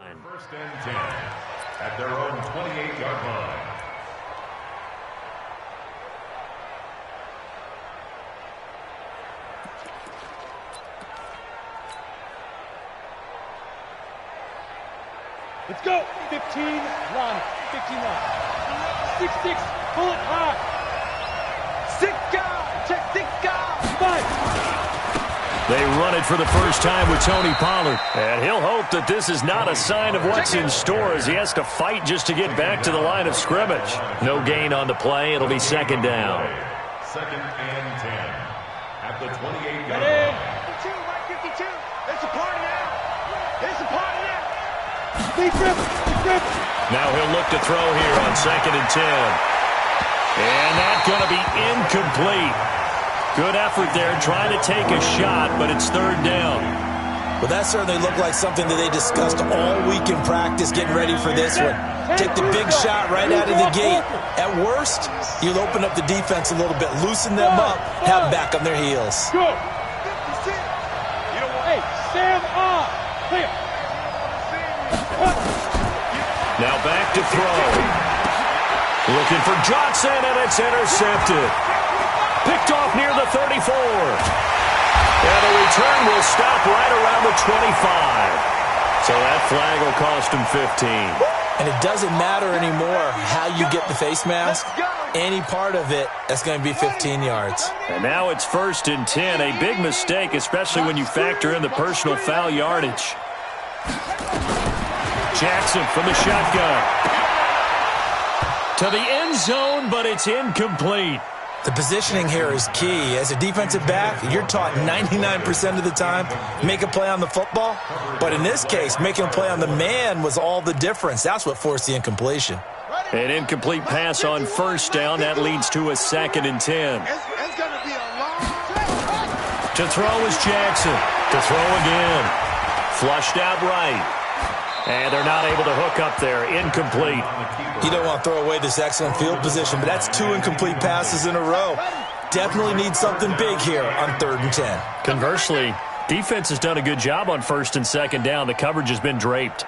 First and 10 at their own 28-yard line. Let's go. 15, run. 15 run. 6-6, pull it hard. 6-guard, check 6-guard. Come on. They run it for the first time with Tony Pollard. And he'll hope that this is not a sign of what's in store as he has to fight just to get back to the line of scrimmage. No gain on the play. It'll be second down. Second and 10 at the 28-yard line. 52, right 52. It's a party now. It's a party now. Big rip. Now he'll look to throw here on second and 10. And that's going to be incomplete. Good effort there, trying to take a shot, but it's third down. Well, that certainly looked like something that they discussed all week in practice, getting ready for this one. Take the big shot right out of the gate. At worst, you'll open up the defense a little bit, loosen them up, have them back on their heels. Go. Hey, Sam on. Clear. Now back to throw. Looking for Johnson, and it's intercepted. Picked off near the 34. And the return will stop right around the 25. So that flag will cost him 15. And it doesn't matter anymore how you get the face mask. Any part of it, that's going to be 15 yards. And now it's first and 10. A big mistake, especially when you factor in the personal foul yardage. Jackson from the shotgun. To the end zone, but it's incomplete. The positioning here is key. As a defensive back, you're taught 99% of the time, make a play on the football. But in this case, making a play on the man was all the difference. That's what forced the incompletion. An incomplete pass on first down. That leads to a second and 10. To throw is Jackson. To throw again. Flushed out right. And they're not able to hook up there. Incomplete. You don't want to throw away this excellent field position, but that's 2 incomplete passes in a row. Definitely need something big here on third and 10. Conversely, defense has done a good job on first and second down. The coverage has been draped.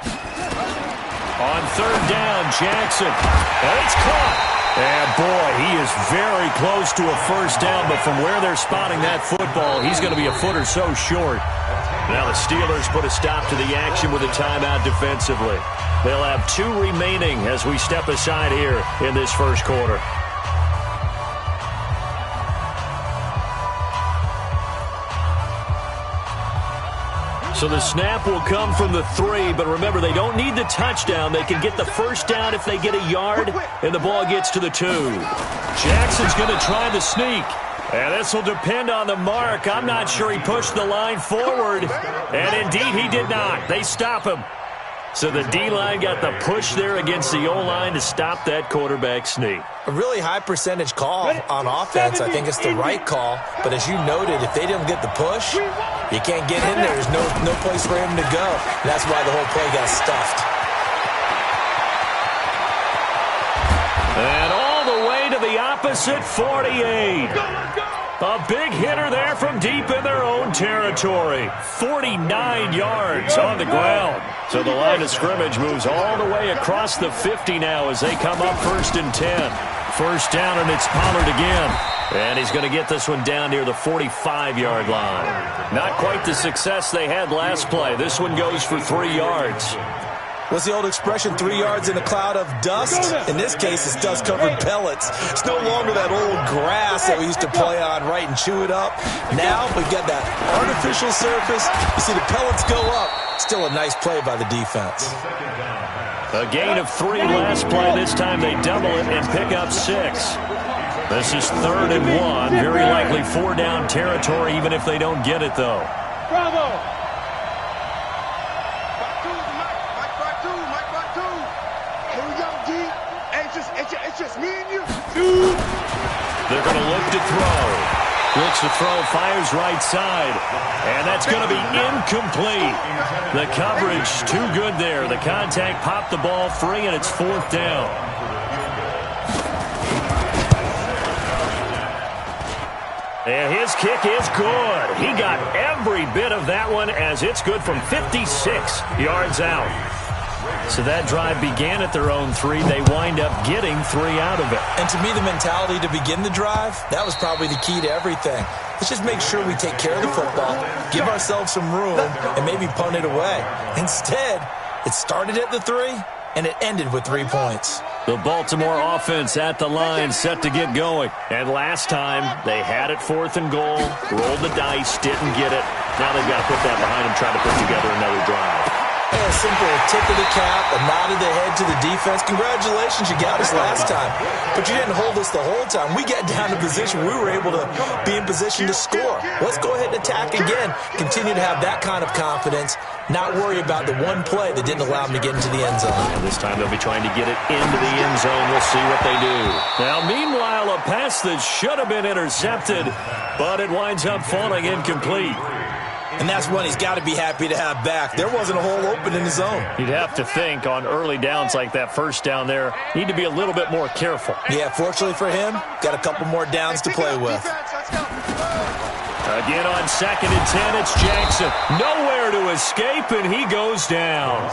On third down, Jackson. And it's caught. And boy, he is very close to a first down, but from where they're spotting that football, he's going to be a foot or so short. Now the Steelers put a stop to the action with a timeout defensively. They'll have 2 remaining as we step aside here in this first quarter. So the snap will come from the 3, but remember, they don't need the touchdown. They can get the first down if they get a yard, and the ball gets to the 2. Jackson's going to try the sneak. And this will depend on the mark. I'm not sure he pushed the line forward. And indeed, he did not. They stop him. So the D-line got the push there against the O-line to stop that quarterback sneak. A really high percentage call on offense. I think it's the right call. But as you noted, if they didn't get the push, you can't get in there. There's no place for him to go. And that's why the whole play got stuffed. And all the way to the opposite 48. A big hitter there from deep in their own territory. 49 yards on the ground. So the line of scrimmage moves all the way across the 50 now as they come up first and 10. First down, and it's Pollard again. And he's going to get this one down near the 45-yard line. Not quite the success they had last play. This one goes for 3 yards. What's the old expression, 3 yards in a cloud of dust? In this case, it's dust-covered pellets. It's no longer that old grass that we used to play on, right, and chew it up. Now we've got that artificial surface. You see the pellets go up. Still a nice play by the defense. A gain of 3 last play. This time they double it and pick up 6. This is third and 1. Very likely 4-down territory, even if they don't get it, though. Bravo! It's just me and you. They're going to look to throw. Looks to throw, fires right side. And that's going to be incomplete. The coverage too good there. The contact popped the ball free, and it's 4th down. And his kick is good. He got every bit of that one as it's good from 56 yards out. So that drive began at their own 3. They wind up getting 3 out of it. And to me, the mentality to begin the drive, that was probably the key to everything. Let's just make sure we take care of the football, give ourselves some room, and maybe punt it away. Instead, it started at the 3, and it ended with 3 points. The Baltimore offense at the line, set to get going. And last time, they had it 4th and goal, rolled the dice, didn't get it. Now they've got to put that behind them, try to put together another drive. A simple tip of the cap, a nod of the head to the defense. Congratulations, you got us last time. But you didn't hold us the whole time. We got down to position. We were able to be in position to score. Let's go ahead and attack again. Continue to have that kind of confidence. Not worry about the one play that didn't allow them to get into the end zone. And this time they'll be trying to get it into the end zone. We'll see what they do. Now, meanwhile, a pass that should have been intercepted, but it winds up falling incomplete. And that's one he's got to be happy to have back. There wasn't a hole open in his zone. You'd have to think on early downs like that first down there, need to be a little bit more careful. Yeah, fortunately for him, got a couple more downs to play with. Again on 2nd and 10, it's Jackson. Nowhere to escape, and he goes down.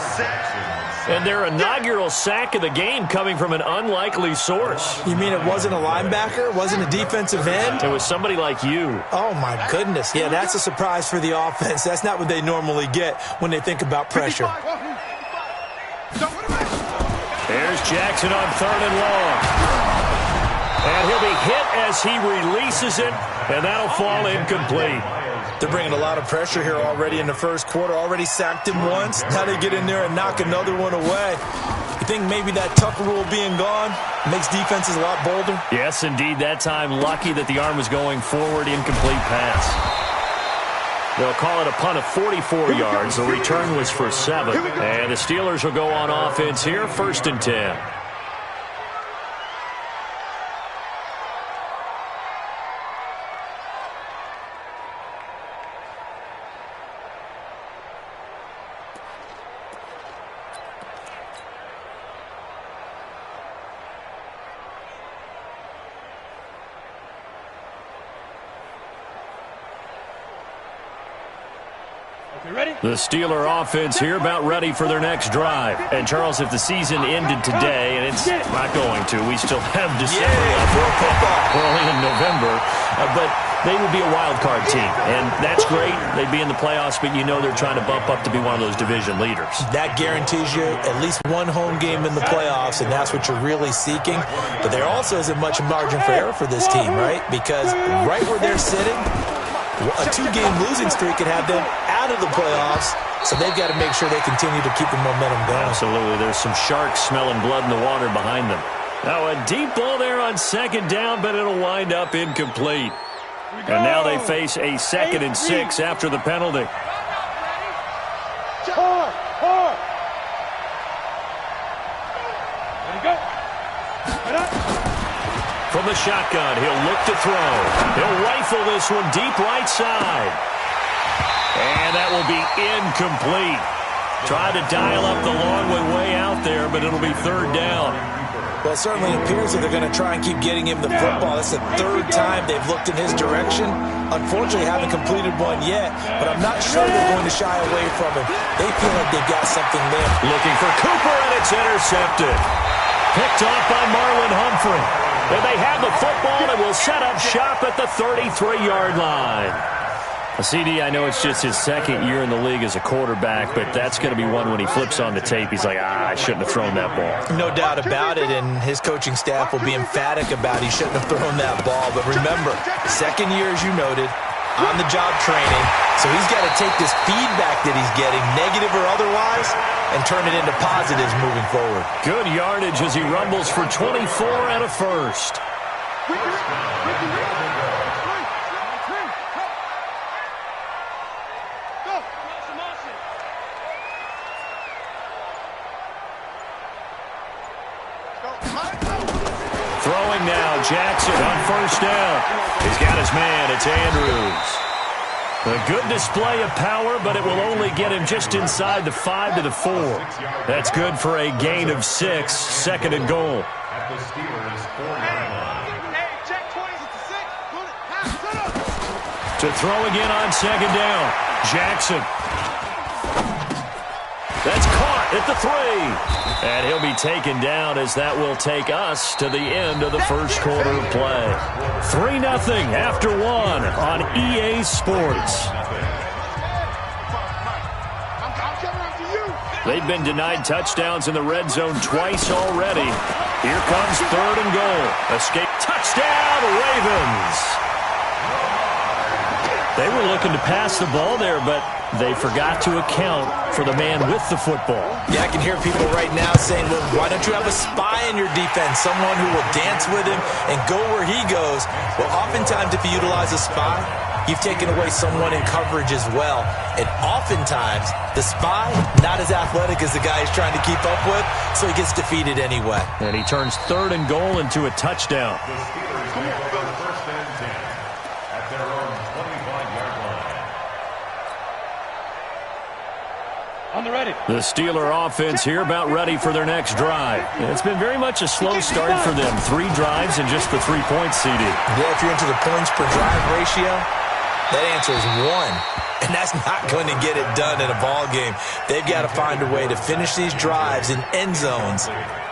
And their inaugural sack of the game coming from an unlikely source. You mean it wasn't a linebacker? It wasn't a defensive end? It was somebody like you. Oh, my goodness. Yeah, that's a surprise for the offense. That's not what they normally get when they think about pressure. There's Jackson on 3rd and long. And he'll be hit as he releases it, and that'll fall incomplete. They're bringing a lot of pressure here already in the first quarter. Already sacked him once. Now they get in there and knock another one away. You think maybe that tuck rule being gone makes defenses a lot bolder? Yes, indeed. That time, lucky that the arm was going forward. Incomplete pass. They'll call it a punt of 44 yards. The return was for 7. And the Steelers will go on offense here, 1st and 10. The Steeler offense here about ready for their next drive. And, Charles, if the season ended today, and it's not going to, we still have December left. We're only in November. But they would be a wild card team. And that's great. They'd be in the playoffs, but you know they're trying to bump up to be one of those division leaders. That guarantees you at least one home game in the playoffs, and that's what you're really seeking. But there also isn't much margin for error for this team, right? Because right where they're sitting, a 2-game losing streak could have them out of the playoffs, so they've got to make sure they continue to keep the momentum going. Absolutely. There's some sharks smelling blood in the water behind them. Now a deep ball there on 2nd down, but it'll wind up incomplete. And now they face a 2nd and 6 after the penalty. From the shotgun, he'll look to throw. He'll rifle this one deep right side. And that will be incomplete. Tried to dial up the long one way out there, but it'll be 3rd down. Well, it certainly appears that they're going to try and keep getting him the football. That's the 3rd time they've looked in his direction. Unfortunately, haven't completed one yet, but I'm not sure they're going to shy away from him. They feel like they've got something there. Looking for Cooper, and it's intercepted. Picked off by Marlon Humphrey. And they have the football and will set up shop at the 33-yard line. CD, I know it's just his 2nd year in the league as a quarterback, but that's going to be one when he flips on the tape. He's like, I shouldn't have thrown that ball. No doubt about it, and his coaching staff will be emphatic about he shouldn't have thrown that ball. But remember, 2nd year, as you noted, on-the-job training, so he's got to take this feedback that he's getting, negative or otherwise, and turn it into positives moving forward. Good yardage as he rumbles for 24 and a first. Throwing now, Jackson on 1st down. He's got his man, it's Andrews. A good display of power, but it will only get him just inside the 5 to the 4. That's good for a gain of 6, 2nd and goal. At the Steelers' 4-yard line. To throw again on second down. Jackson. That's caught at the 3. And he'll be taken down as that will take us to the end of the first quarter of play. 3-0 after 1 on EA Sports. They've been denied touchdowns in the red zone twice already. Here comes 3rd and goal. Escape touchdown, Ravens. They were looking to pass the ball there, but they forgot to account for the man with the football. Yeah, I can hear people right now saying, well, why don't you have a spy in your defense, someone who will dance with him and go where he goes? Well, oftentimes if you utilize a spy, you've taken away someone in coverage as well. And oftentimes, the spy, not as athletic as the guy he's trying to keep up with, so he gets defeated anyway. And he turns 3rd and goal into a touchdown. The Steelers will go first and 10 at their own 25-yard line. On the ready. The Steeler offense here about ready for their next drive. It's been very much a slow start for them. 3 drives and just the 3 points seeded. Yeah, if you're into the points per drive ratio, that answer is 1. And that's not going to get it done in a ball game. They've got to find a way to finish these drives in end zones,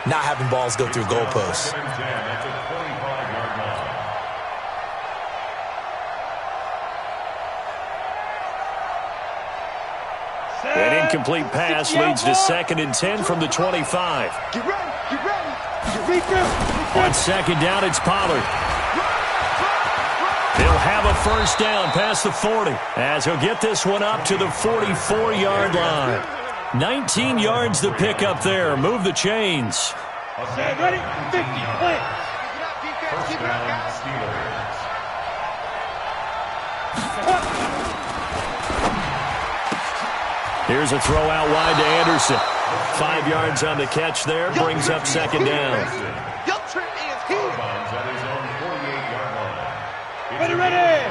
not having balls go through goalposts. An incomplete pass leads to 2nd and 10 from the 25. Get ready. Get ready. Get ready. On second down, it's Pollard. He'll have a first down past the 40 as he'll get this one up to the 44-yard line. 19 yards to pick up there. Move the chains. Get ready. 50. Play. First down, Steelers. Here's a throw out wide to Anderson. 5 yards on the catch there. Brings up second down. Your trip is here. At his own 48-yard line. Ready, ready.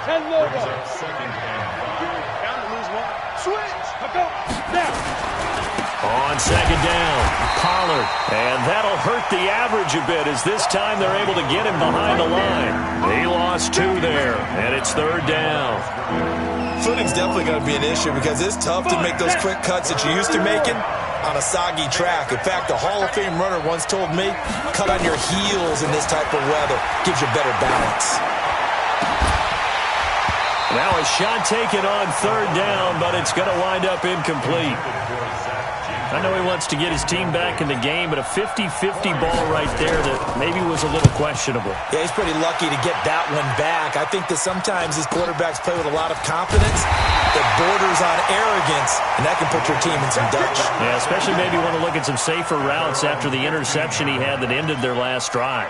10 logo. Brings up second and 5. Down to lose 1. Switch. Go. Now. On second down, Pollard. And that'll hurt the average a bit as this time they're able to get him behind the line. He lost 2 there, and it's 3rd down. Footing's definitely going to be an issue because it's tough to make those quick cuts that you're used to making on a soggy track. In fact, a Hall of Fame runner once told me, cut on your heels in this type of weather. Gives you better balance. Now a shot taken on 3rd down, but it's going to wind up incomplete. I know he wants to get his team back in the game, but a 50-50 ball right there that maybe was a little questionable. Yeah, he's pretty lucky to get that one back. I think that sometimes these quarterbacks play with a lot of confidence that borders on arrogance, and that can put your team in some Dutch. Yeah, especially maybe want to look at some safer routes after the interception he had that ended their last drive.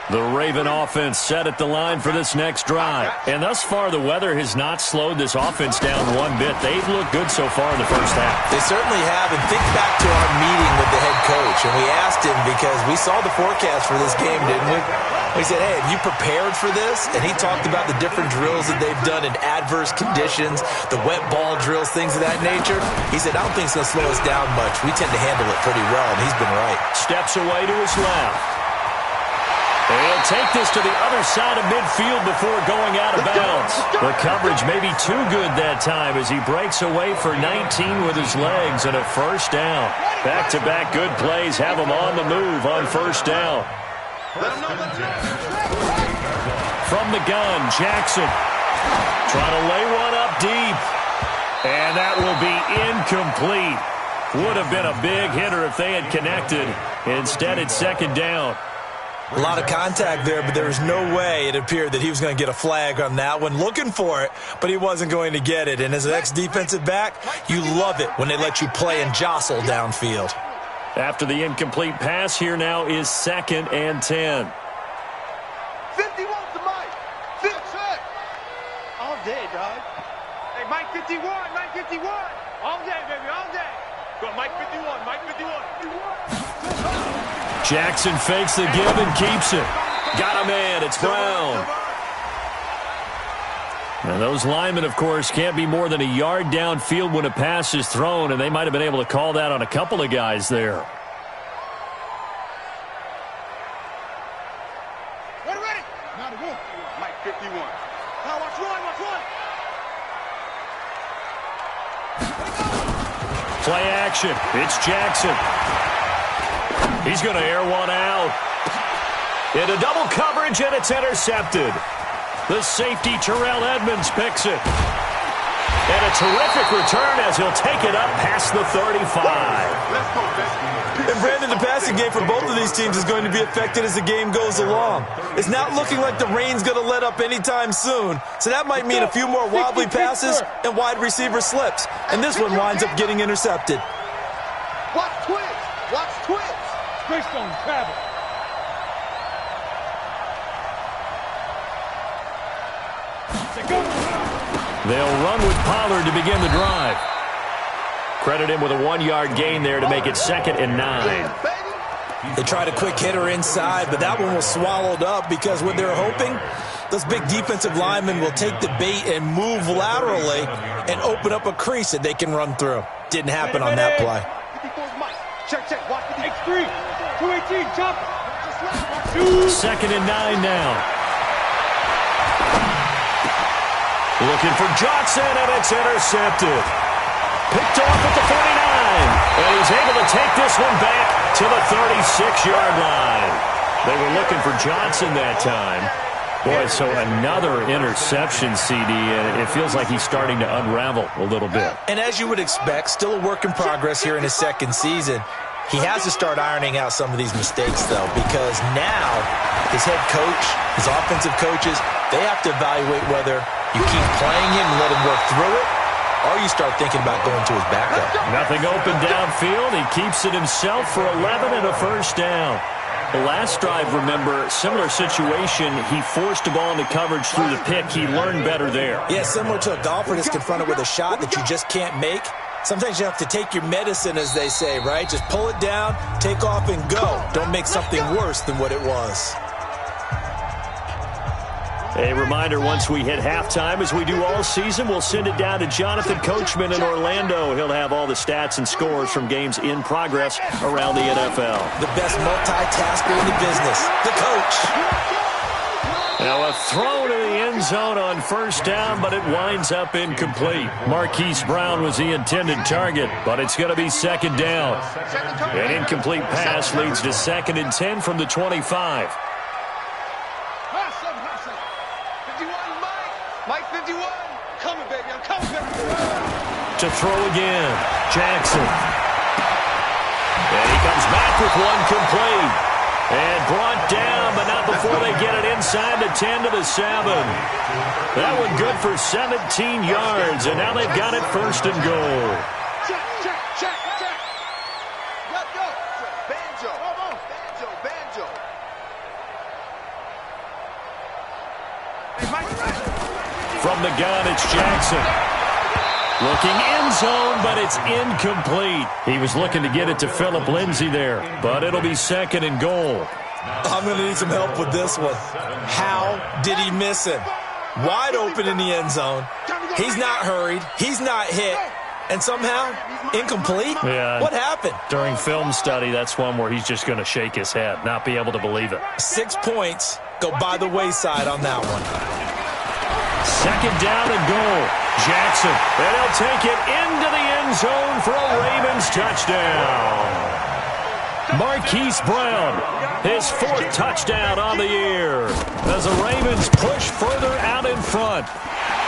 The Raven offense set at the line for this next drive. And thus far, the weather has not slowed this offense down one bit. They've looked good so far in the first half. They certainly have. And think back to our meeting with the head coach. And we asked him because we saw the forecast for this game, didn't we? We said, hey, have you prepared for this? And he talked about the different drills that they've done in adverse conditions, the wet ball drills, things of that nature. He said, I don't think it's going to slow us down much. We tend to handle it pretty well, and he's been right. Steps away to his left. He'll take this to the other side of midfield before going out of bounds. The coverage may be too good that time as he breaks away for 19 with his legs and a first down. Back-to-back good plays have him on the move on first down. From the gun, Jackson trying to lay one up deep. And that will be incomplete. Would have been a big hitter if they had connected. Instead, it's second down. A lot of contact there, but there was no way it appeared that he was going to get a flag on that one. Looking for it, but he wasn't going to get it. And as an ex-defensive back, you love it when they let you play and jostle downfield. After the incomplete pass, here now is 2nd and 10. 51 to Mike. 6. All day, dog. Hey, Mike 51, Mike 51. All day, baby, all day. Go, Mike 51, Mike 51. Jackson fakes the give and keeps it. Got a man. It's Brown. And those linemen, of course, can't be more than a yard downfield when a pass is thrown, and they might have been able to call that on a couple of guys there. Ready, ready. Now to go. Play action. It's Jackson. He's going to air one out. Into double coverage, and it's intercepted. The safety, Terrell Edmonds, picks it. And a terrific return as he'll take it up past the 35. And Brandon, the passing game for both of these teams is going to be affected as the game goes along. It's not looking like the rain's going to let up anytime soon, so that might mean a few more wobbly passes and wide receiver slips. And this one winds up getting intercepted. Watch twins. Watch twins. Greystone, travel. They'll run with Pollard to begin the drive. Credit him with a 1-yard gain there to make it 2nd and 9. They tried a quick hitter inside, but that one was swallowed up because what they're hoping, those big defensive linemen will take the bait and move laterally and open up a crease that they can run through. Didn't happen on that play. Check. Watch the X3. 218, jump. 2nd and 9 now. Looking for Johnson, and it's intercepted. Picked off at the 49. And he's able to take this one back to the 36-yard line. They were looking for Johnson that time. Boy, so another interception, CD, and it feels like he's starting to unravel a little bit. And as you would expect, still a work in progress here in his 2nd season. He has to start ironing out some of these mistakes, though, because now his head coach, his offensive coaches, they have to evaluate whether you keep playing him and let him work through it, or you start thinking about going to his backup. Nothing open downfield. He keeps it himself for 11 and a first down. The last drive, remember, similar situation. He forced the ball into coverage through the pick. He learned better there. Yeah, similar to a golfer that's confronted with a shot that you just can't make. Sometimes you have to take your medicine, as they say, right? Just pull it down, take off, and go. Don't make something worse than what it was. A reminder, once we hit halftime, as we do all season, we'll send it down to Jonathan Coachman in Orlando. He'll have all the stats and scores from games in progress around the NFL. The best multitasker in the business, the coach. Now a throw to the end zone on first down, but it winds up incomplete. Marquise Brown was the intended target, but it's going to be 2nd down. An incomplete pass leads to 2nd and 10 from the 25. Mike 51. Coming, baby. I'm coming, baby. To throw again. Jackson. And he comes back with one complete. And brought down, but not before they get it inside the 10 to the 7. That one good for 17 yards, and now they've got it 1st and goal. Check. Let's go. Banjo. Hey, Mike. From the gun, it's Jackson. Looking end zone, but it's incomplete. He was looking to get it to Phillip Lindsay there, but it'll be 2nd and goal. I'm going to need some help with this one. How did he miss him? Wide open in the end zone. He's not hurried. He's not hit. And somehow, incomplete? Yeah. What happened? During film study, that's one where he's just going to shake his head, not be able to believe it. 6 points go by the wayside on that one. 2nd down and goal. Jackson, and he'll take it into the end zone for a Ravens touchdown. Marquise Brown, his 4th touchdown on the year, as the Ravens push further out in front.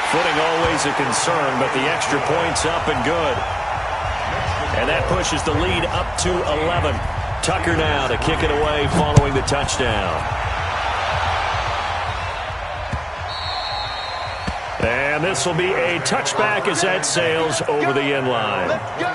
Footing always a concern, but the extra point's up and good. And that pushes the lead up to 11. Tucker now to kick it away following the touchdown. And this will be a touchback as that sails over the end line. Let's go.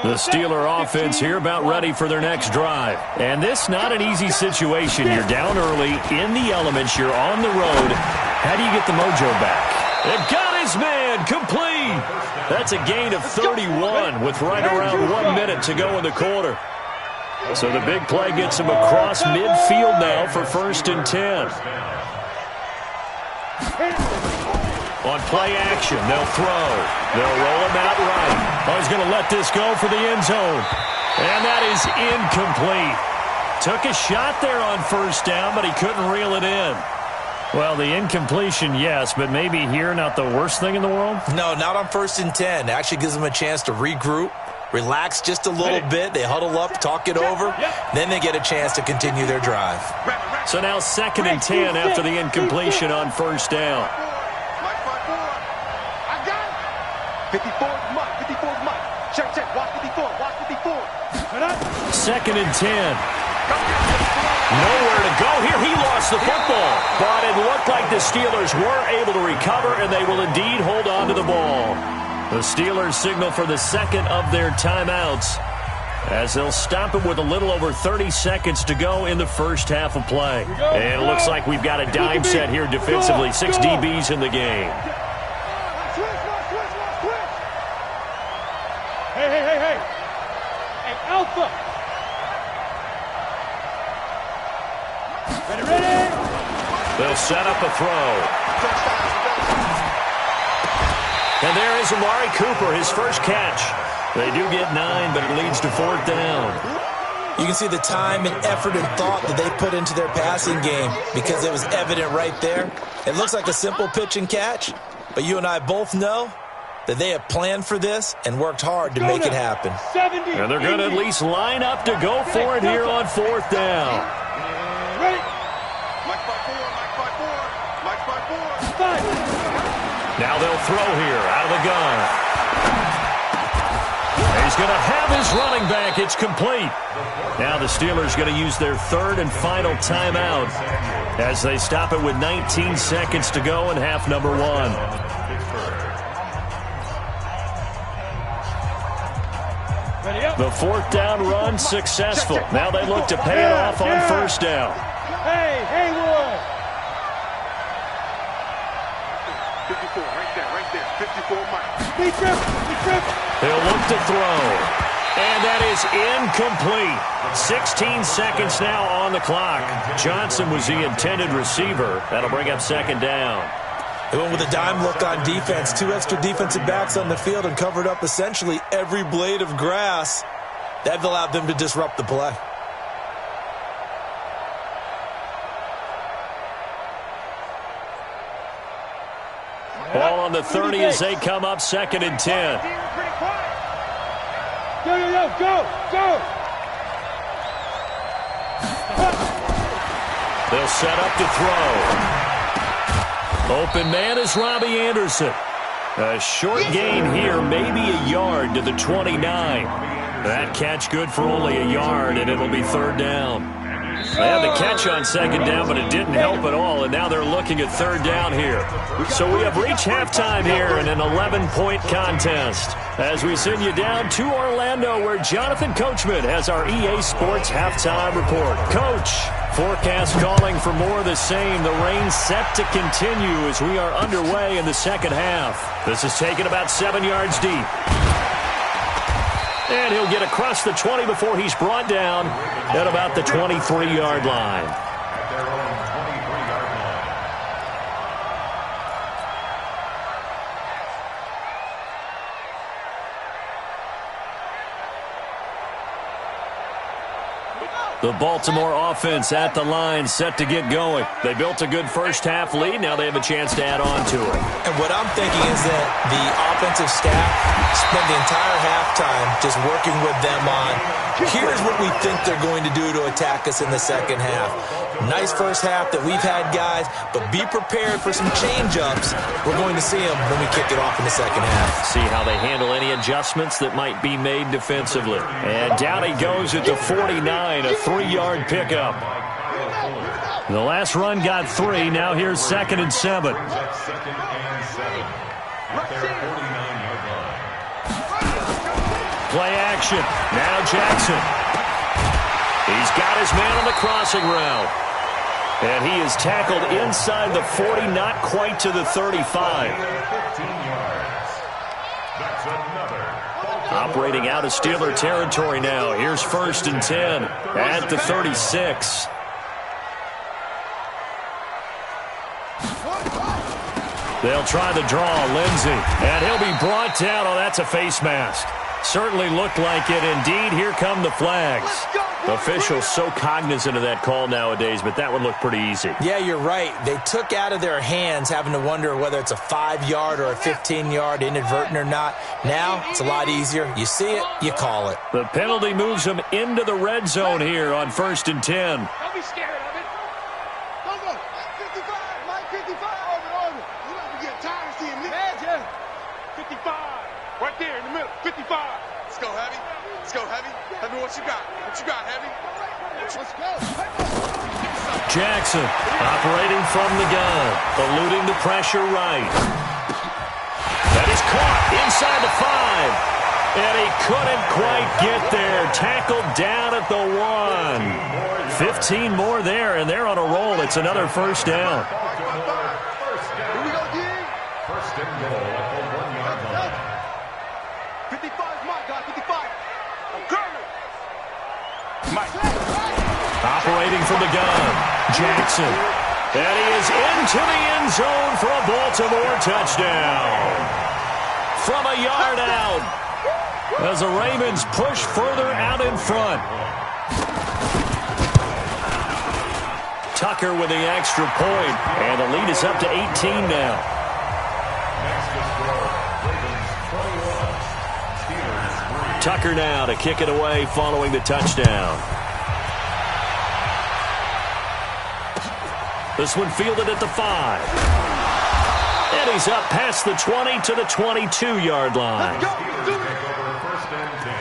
The Steeler offense here about ready for their next drive. And this not an easy situation. You're down early, in the elements, you're on the road. How do you get the mojo back? They've got his man, complete. That's a gain of 31 with right around 1 minute to go in the quarter. So the big play gets him across midfield now for 1st and 10. On play action, they'll throw. They'll roll him out right. Oh, he's going to let this go for the end zone. And that is incomplete. Took a shot there on first down, but he couldn't reel it in. Well, the incompletion, yes, but maybe here not the worst thing in the world? No, not on 1st and 10. It actually gives them a chance to regroup, relax just a little bit. They huddle up, talk it over. Then they get a chance to continue their drive. So now 2nd and 10 after the incompletion on first down. 54 Mike, 54 Mike. Check, watch 54, watch 54. 2nd and 10. Nowhere to go here. He lost the football. But it looked like the Steelers were able to recover, and they will indeed hold on to the ball. The Steelers signal for the second of their timeouts as they'll stop it with a little over 30 seconds to go in the first half of play. And it looks like we've got a dime set here defensively. 6 DBs in the game. Hey, Alpha. Ready. They'll set up a throw. And there is Amari Cooper, his first catch. They do get 9, but it leads to 4th down. You can see the time and effort and thought that they put into their passing game because it was evident right there. It looks like a simple pitch and catch, but you and I both know that they have planned for this and worked hard to make it happen. And they're going to at least line up to go for it here on 4th down. Ready. Mike 5-4. Now they'll throw here out of the gun. He's going to have his running back. It's complete. Now the Steelers going to use their 3rd and final timeout as they stop it with 19 seconds to go in half number 1. The 4th down run successful. Now they look to pay it off on first down. Hey, Haywood. 54, right there. 54 Mike. Be trip. They'll look to throw. And that is incomplete. 16 seconds now on the clock. Johnson was the intended receiver. That'll bring up 2nd down. They went with a dime look on defense. 2 extra defensive backs on the field and covered up essentially every blade of grass. That allowed them to disrupt the play. Ball on the 30 as they come up 2nd and 10. Go. They'll set up to throw. Open man is Robbie Anderson. A short gain here, maybe a yard to the 29. That catch good for only a yard, and it'll be 3rd down. They had the catch on 2nd down, but it didn't help at all, and now they're looking at 3rd down here. So we have reached halftime here in an 11-point contest as we send you down to Orlando where Jonathan Coachman has our EA Sports halftime report. Coach, forecast calling for more of the same. The rain set to continue as we are underway in the second half. This is taken about 7 yards deep. And he'll get across the 20 before he's brought down at about the 23-yard line. At their own 23-yard line. The Baltimore offense at the line, set to get going. They built a good first-half lead. Now they have a chance to add on to it. And what I'm thinking is that the offensive staff spent the entire halftime just working with them on, here's what we think they're going to do to attack us in the second half. Nice first half that we've had, guys, but be prepared for some change-ups. We're going to see them when we kick it off in the second half. See how they handle any adjustments that might be made defensively. And down he goes at the 49, a 3-yard pickup. The last run got 3. Now here's 2nd and 7. At 2nd and 7. At their 49-yard line. Play action. Now Jackson. He's got his man on the crossing route. And he is tackled inside the 40, not quite to the 35. 15 yards. That's another. Operating out of Steeler territory now. Here's 1st and 10 at the 36. They'll try the draw, Lindsey. And he'll be brought down. Oh, that's a face mask. Certainly looked like it. Indeed, here come the flags. Officials so cognizant of that call nowadays, but that one looked pretty easy. Yeah, you're right. They took out of their hands having to wonder whether it's a 5-yard or a 15-yard inadvertent or not. Now, it's a lot easier. You see it, you call it. The penalty moves them into the red zone here on 1st and 10. Don't be scared of it. Go. 55. Mike 55. Over. You might be getting tired of seeing me. 55. Right there in the middle. 55. Let's go, Heavy. Heavy, what you got? Heavy? Let's go. Jackson operating from the gun, eluding the pressure right. That is caught inside the 5. And he couldn't quite get there. Tackled down at the 1. 15 more there, and they're on a roll. It's another first down. Here we go, D. First and goal at the 1-yard line. 55 is my guy. 55. I'm coming. Mike. Operating from the gun, Jackson. And he is into the end zone for a Baltimore touchdown. From a yard out, as the Ravens push further out in front. Tucker with the extra point, and the lead is up to 18 now. Next to score, Ravens 21, Steelers 3. Tucker now to kick it away following the touchdown. This one fielded at the 5. And he's up past the 20 to the 22-yard line. Steelers take over 1st and 10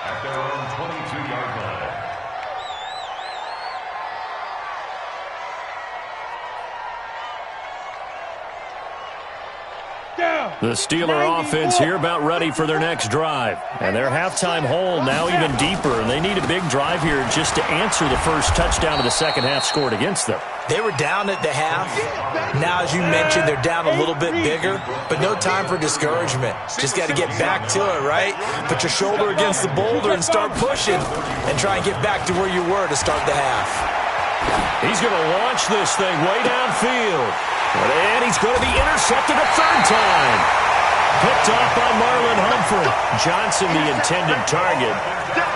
at their own 22-yard line. The Steeler offense here about ready for their next drive. And their halftime hole now even deeper. And they need a big drive here just to answer the first touchdown of the second half scored against them. They were down at the half. Now, as you mentioned, they're down a little bit bigger, but no time for discouragement. Just got to get back to it, right? Put your shoulder against the boulder and start pushing and try and get back to where you were to start the half. He's going to launch this thing way downfield. And he's going to be intercepted a third time. Picked off by Marlon Humphrey. Johnson, the intended target.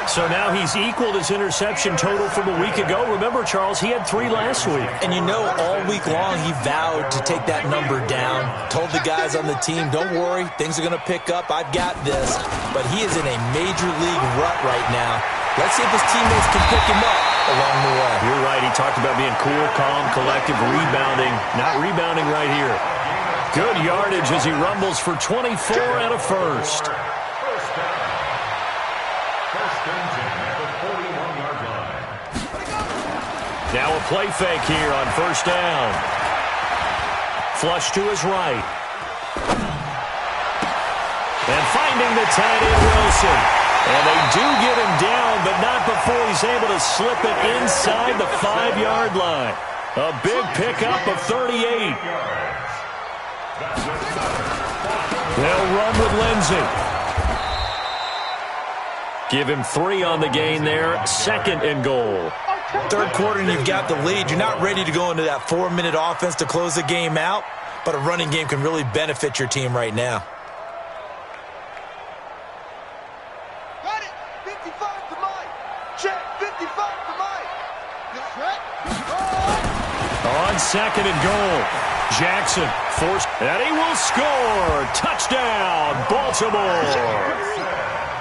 So now he's equaled his interception total from a week ago. Remember, Charles, he had 3 last week. And you know, all week long he vowed to take that number down. Told the guys on the team, don't worry, things are going to pick up. I've got this. But he is in a major league rut right now. Let's see if his teammates can pick him up along the way. You're right. He talked about being cool, calm, collective, rebounding. Not rebounding right here. Good yardage as he rumbles for 24 and a first. First down. First and 10 at the 41-yard line. Now a play fake here on first down. Flush to his right. And finding the tight end, Wilson. And they do get him down, but not before he's able to slip it inside the 5-yard line. A big pickup of 38. They'll run with Lindsey. Give him 3 on the gain there. 2nd and goal. Third quarter and you've got the lead. You're not ready to go into that 4-minute offense to close the game out, but a running game can really benefit your team right now. Got it. 55 to Mike. Check. 55 to Mike. Check. On 2nd and goal. Jackson forced, and he will score. Touchdown, Baltimore.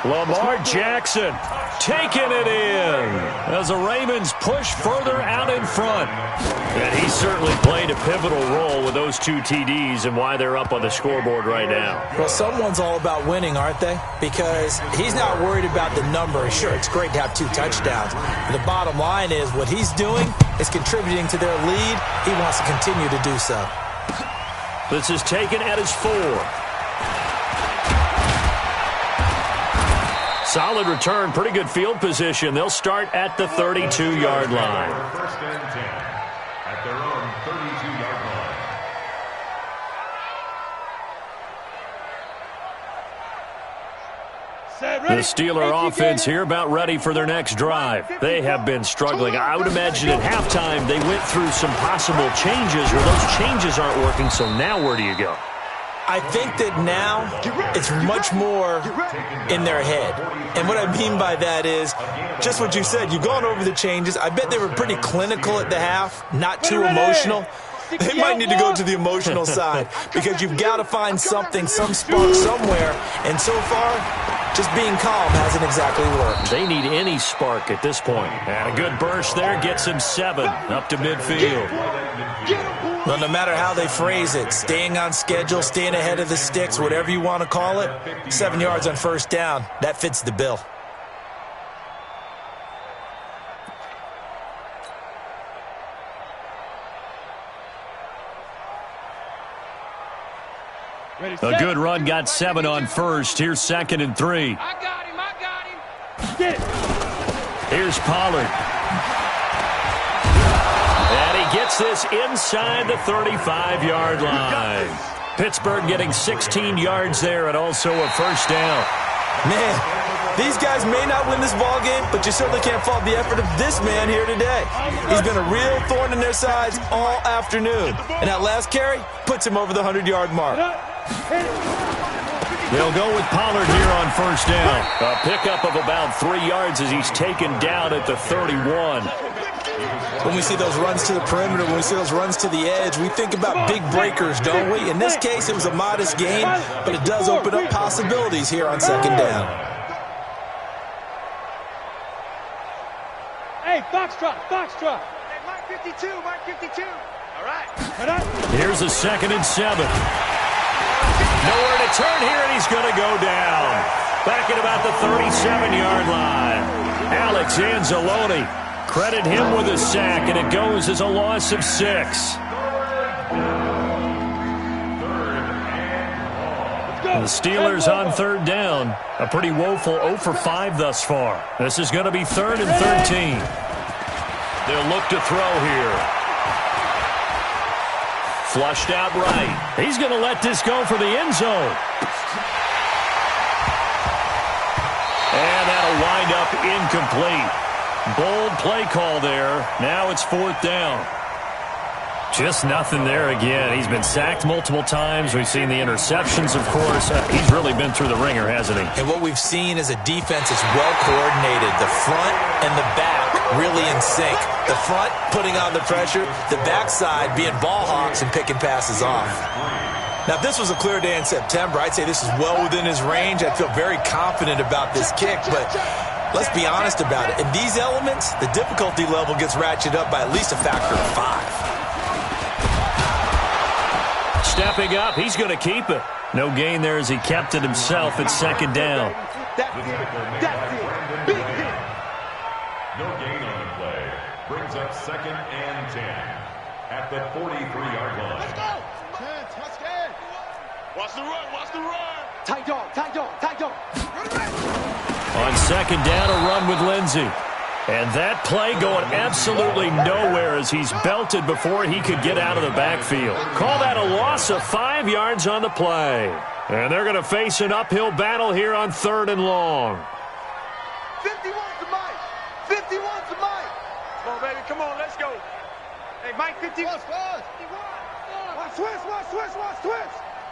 Lamar Jackson taking it in as the Ravens push further out in front. And he certainly played a pivotal role with those 2 TDs and why they're up on the scoreboard right now. Well, someone's all about winning, aren't they? Because he's not worried about the number. Sure, it's great to have 2 touchdowns. The bottom line is what he's doing is contributing to their lead. He wants to continue to do so. This is taken at his 4. Solid return, pretty good field position. They'll start at the 32-yard line. First and 10 at their own 32-yard line. The Steeler offense here about ready for their next drive. They have been struggling. I would imagine at halftime they went through some possible changes where those changes aren't working, so now where do you go? I think that now it's much more in their head. And what I mean by that is just what you said. You've gone over the changes. I bet they were pretty clinical at the half, not too emotional. They might need to go to the emotional side because you've got to find something, some spark somewhere. And so far, just being calm hasn't exactly worked. They need any spark at this point. And a good burst there gets him 7 up to midfield. Well, no matter how they phrase it, staying on schedule, staying ahead of the sticks, whatever you want to call it, 7 yards on first down, that fits the bill. A good run got 7 on first. Here's 2nd and 3. I got him. Get it. Here's Pollard. And he gets this inside the 35-yard line. Pittsburgh getting 16 yards there and also a first down. Man, these guys may not win this ball game, but you certainly can't fault the effort of this man here today. He's been a real thorn in their sides all afternoon. And that last carry puts him over the 100-yard mark. They'll go with Pollard here on first down. A pickup of about 3 yards as he's taken down at the 31. When we see those runs to the perimeter, when we see those runs to the edge, we think about big breakers, don't we? In this case, it was a modest gain, but it does open up possibilities here on second down. Hey, Foxtrot. Hey, Mike 52. All right. Here's a 2nd and 7. Nowhere to turn here, and he's going to go down. Back at about the 37-yard line. Alex Anzalone. Credit him with a sack, and it goes as a loss of 6. The Steelers on third down. A pretty woeful 0 for 5 thus far. This is going to be 3rd and 13. They'll look to throw here. Flushed out right. He's going to let this go for the end zone. And that'll wind up incomplete. Bold play call there. Now it's 4th down. Just nothing there again. He's been sacked multiple times. We've seen the interceptions, of course. He's really been through the ringer, hasn't he? And what we've seen is a defense that's well coordinated. The front and the back really in sync. The front putting on the pressure, the backside being ball hawks and picking passes off. Now, if this was a clear day in September, I'd say this is well within his range. I'd feel very confident about this kick, but let's be honest about it. In these elements, the difficulty level gets ratcheted up by at least a factor of 5. Stepping up, he's going to keep it. No gain there as he kept it himself at 2nd down. That's it. Big hit. No gain on the play. Brings up 2nd and 10 at the 43-yard line. Let's go. Watch the run. Tight dog. On 2nd down, a run with Lindsey. And that play going absolutely nowhere as he's belted before he could get out of the backfield. Call that a loss of 5 yards on the play. And they're going to face an uphill battle here on 3rd and long. 51 to Mike. Come on, baby. Come on, let's go. Hey, Mike 51. Watch twist.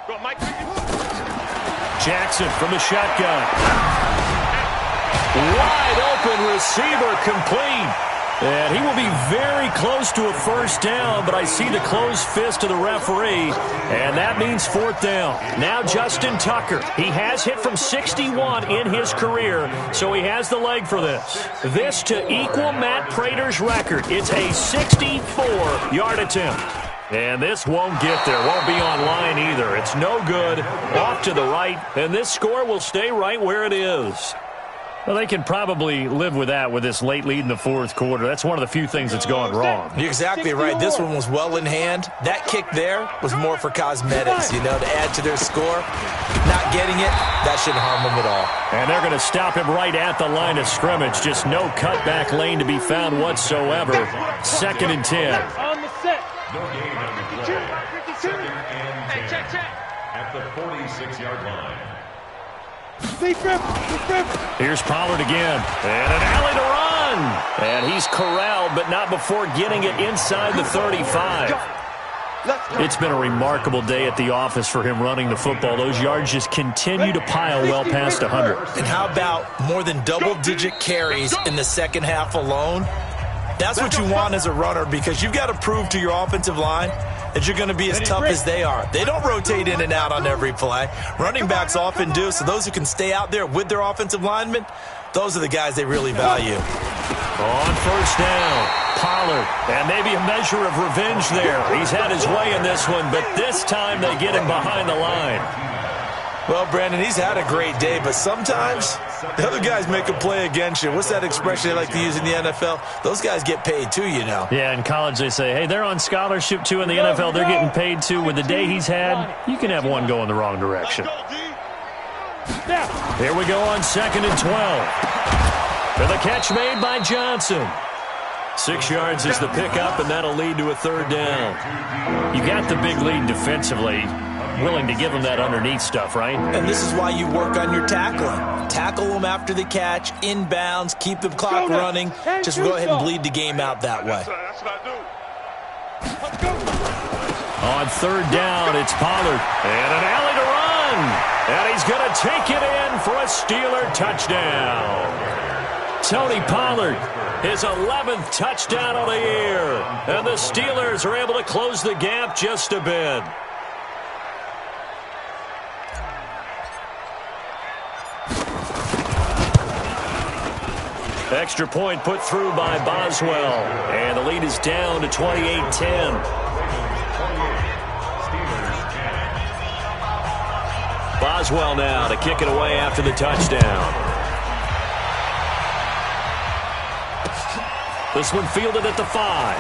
Go, Mike 51. Jackson from the shotgun. Wide open receiver complete. And he will be very close to a first down, but I see the closed fist of the referee, and that means 4th down. Now Justin Tucker. He has hit from 61 in his career, so he has the leg for this. This to equal Matt Prater's record. It's a 64-yard attempt. And this won't get there. Won't be on line either. It's no good. Off to the right, and this score will stay right where it is. Well, they can probably live with that with this late lead in the 4th quarter. That's one of the few things that's gone wrong. You're exactly right. This one was well in hand. That kick there was more for cosmetics, to add to their score. Not getting it, that shouldn't harm them at all. And they're going to stop him right at the line of scrimmage. Just no cutback lane to be found whatsoever. 2nd and 10. On the set. No gain on the play. 2nd and 10 at the 46-yard line. Here's Pollard again. And an alley to run. And he's corralled, but not before getting it inside the 35. It's been a remarkable day at the office for him running the football. Those yards just continue to pile well past 100. And how about more than double-digit carries in the second half alone? That's what you want as a runner, because you've got to prove to your offensive line that you're going to be as tough as they are. They don't rotate in and out on every play. Running backs often do, so those who can stay out there with their offensive linemen, those are the guys they really value. On first down, Pollard, and maybe a measure of revenge there. He's had his way in this one, but this time they get him behind the line. Well, Brandon, he's had a great day, but sometimes the other guys make a play against you. What's that expression they like to use in the NFL? Those guys get paid too, you know. Yeah, in college they say, hey, they're on scholarship too. In the NFL, they're getting paid too. With the day he's had, you can have one go in the wrong direction. Here we go on 2nd and 12. For the catch made by Johnson. 6 yards is the pickup, and that'll lead to a 3rd down. You got the big lead defensively. Willing to give them that underneath stuff, right? And this is why you work on your tackling. Tackle them after the catch, inbounds, keep the clock running. Just go ahead and bleed the game out that way. On 3rd down, it's Pollard. And an alley to run. And he's going to take it in for a Steeler touchdown. Tony Pollard, his 11th touchdown of the year. And the Steelers are able to close the gap just a bit. Extra point put through by Boswell. And the lead is down to 28-10. Boswell now to kick it away after the touchdown. This one fielded at the 5.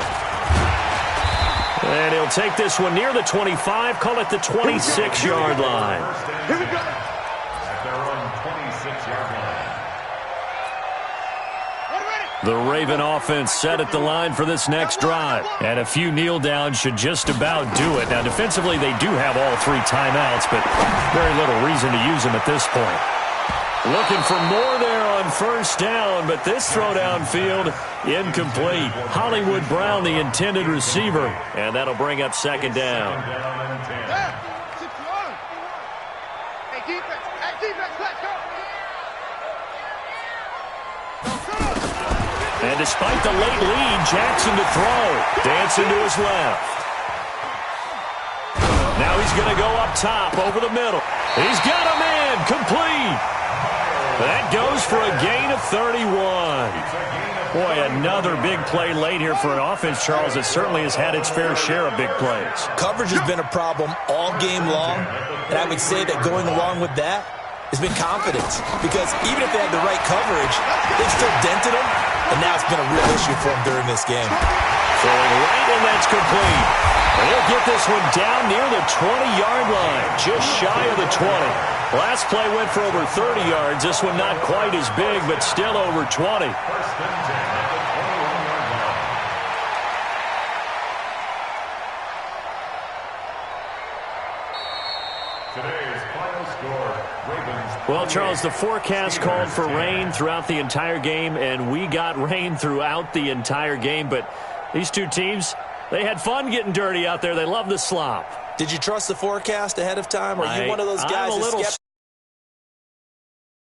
And he'll take this one near the 25, call it the 26-yard line. Here we go. At their own 26-yard line. The Raven offense set at the line for this next drive. And a few kneel downs should just about do it. Now, defensively, they do have all 3 timeouts, but very little reason to use them at this point. Looking for more there on first down, but this throw downfield, incomplete. Hollywood Brown, the intended receiver, and that'll bring up 2nd down. Hey, defense, let's go. And despite the late lead, Jackson to throw. Dancing to his left. Now he's going to go up top over the middle. He's got a man, complete. That goes for a gain of 31. Boy, another big play late here for an offense, Charles, that certainly has had its fair share of big plays. Coverage has been a problem all game long, and I would say that going along with that has been confidence, because even if they had the right coverage, they've still dented them, and now it's been a real issue for them during this game. Throwing right, and that's complete. And he'll get this one down near the 20-yard line, just shy of the 20. Last play went for over 30 yards. This one not quite as big, but still over 20. Today's final score, Ravens. Well, Charles, the forecast called for rain throughout the entire game, and we got rain throughout the entire game. But these two teams, they had fun getting dirty out there. They love the slop. Did you trust the forecast ahead of time? Or are you one of those guys that's skeptical?